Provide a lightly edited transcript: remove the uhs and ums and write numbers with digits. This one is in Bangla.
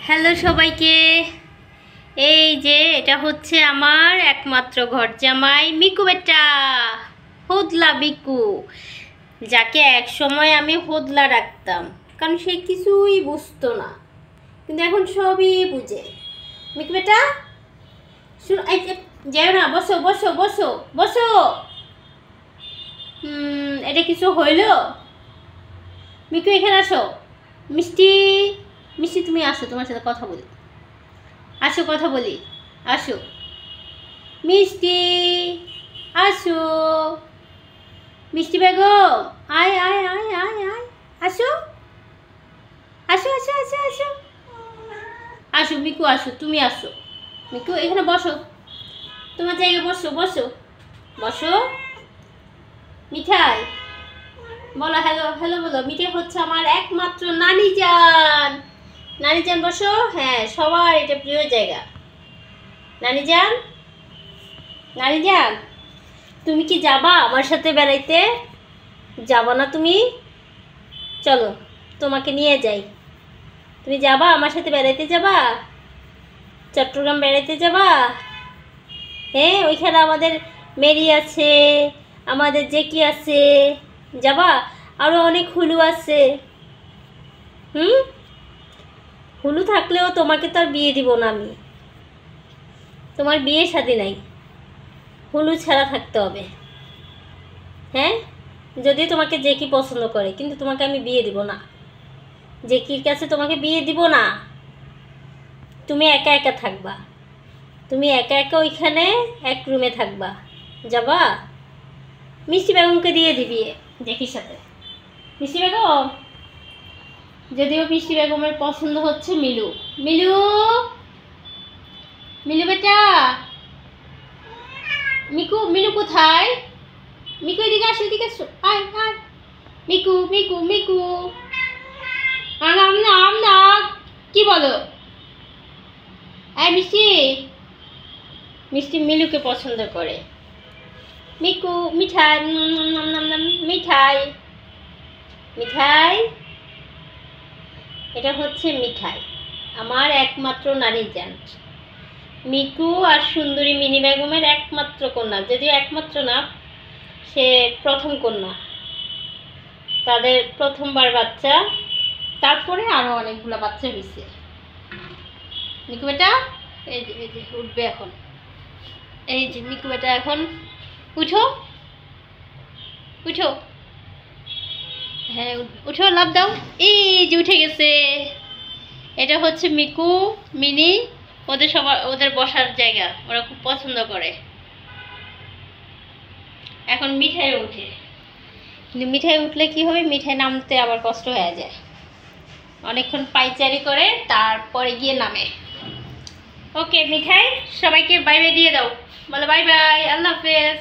হ্যালো সবাইকে। এই যে এটা হচ্ছে আমার একমাত্র ঘর জামাই মিকু বেটা, হোদলা মিকু, যাকে এক সময় আমি হোদলা রাখতাম, কারণ সে কিছুই বুঝতো না, কিন্তু এখন সবই বুঝে। মিকু বেটা শুন, এই যাও না, বসো বসো বসো বসো। এটা কিছু হইল? মিকু এখানে আসো। মিষ্টি মিষ্টি তুমি আসো, তোমার সাথে কথা বলি। আসো কথা বলি, আসো মিষ্টি, আসো মিষ্টি বেগম, আয় আয় আয় আয় আয়, আসো আসো আসো আসো আসো আসো মিকু, আসো তুমি, আসো মিকু এখানে বসো, তোমার জায়গায় বসো বসো বসো। মিঠাই বলো, হ্যালো হ্যালো বলো। মিঠাই হচ্ছে আমার একমাত্র নানি জান। নানি জান বসো। হ্যাঁ, সবার এটা প্রিয় জায়গা। নানি জান, নানি জান, তুমি কি যাবা আমার সাথে বেড়াইতে? যাবা না তুমি? চলো তোমাকে নিয়ে যাই। তুমি যাবা আমার সাথে বেড়াইতে? যাবা চট্টগ্রাম বেড়াইতে যাবা? হ্যাঁ, ওইখানে আমাদের মেরি আছে, আমাদের জেকি আছে, যাবা? আরও অনেক হুলু আছে। হুলু থাকলেও তোমাকে তো আর বিয়ে দিব না আমি, তোমার বিয়ে শাদী নাই, হুলু ছাড়া থাকতে হবে। হ্যাঁ, যদিও তোমাকে জেকি পছন্দ করে, কিন্তু তোমাকে আমি বিয়ে দিব না, জেকির কাছে তোমাকে বিয়ে দিব না। তুমি একা একা থাকবা, তুমি একা একা ওইখানে এক রুমে থাকবা। যাবা? মিষ্টি বেগমকে দিয়ে দিবি জেকির সাথে। মিষ্টি বেগম, যদিও মিষ্টি বেগমের পছন্দ হচ্ছে মিলু। মিলু, মিলু বেটা, মিকু, মিলু কোথায়? মিকু এদিকে আসো, এদিকে আসো, আয় আয়। মিকু মিকু মিকু, আম না আম না, কি বলো? এই মিষ্টি, মিষ্টি মিলুকে পছন্দ করে। মিকু মিঠাই, মিঠাই মিঠাই, এটা হচ্ছে মিঠাই, আমার একমাত্র নারী জান। মিকু আর সুন্দরী মিনি বেগমের একমাত্র কন্যা, যদিও একমাত্র না, সে প্রথম কন্যা, তাদের প্রথমবার বাচ্চা, তারপরে আরো অনেকগুলো বাচ্চা হয়েছে। মিকু বেটা এই যে উঠবে এখন, এই যে মিকু বেটা এখন উঠো উঠো, হ্যাঁ উঠো, লাভ দাও। এই যে উঠে গেছে। এটা হচ্ছে মিকু মিনি, ওদের সবার ওদের বসার জায়গা, ওরা খুব পছন্দ করে। এখন মিঠাই উঠে, কিন্তু মিঠাই উঠলে কি হবে, মিঠাই নামতে আবার কষ্ট হয়ে যায়, অনেকক্ষণ পাইচারি করে তারপরে গিয়ে নামে। ওকে মিঠাই, সবাইকে বাই বাই দিয়ে দাও, বলো বাই বাই, আল্লাহ হাফেজ।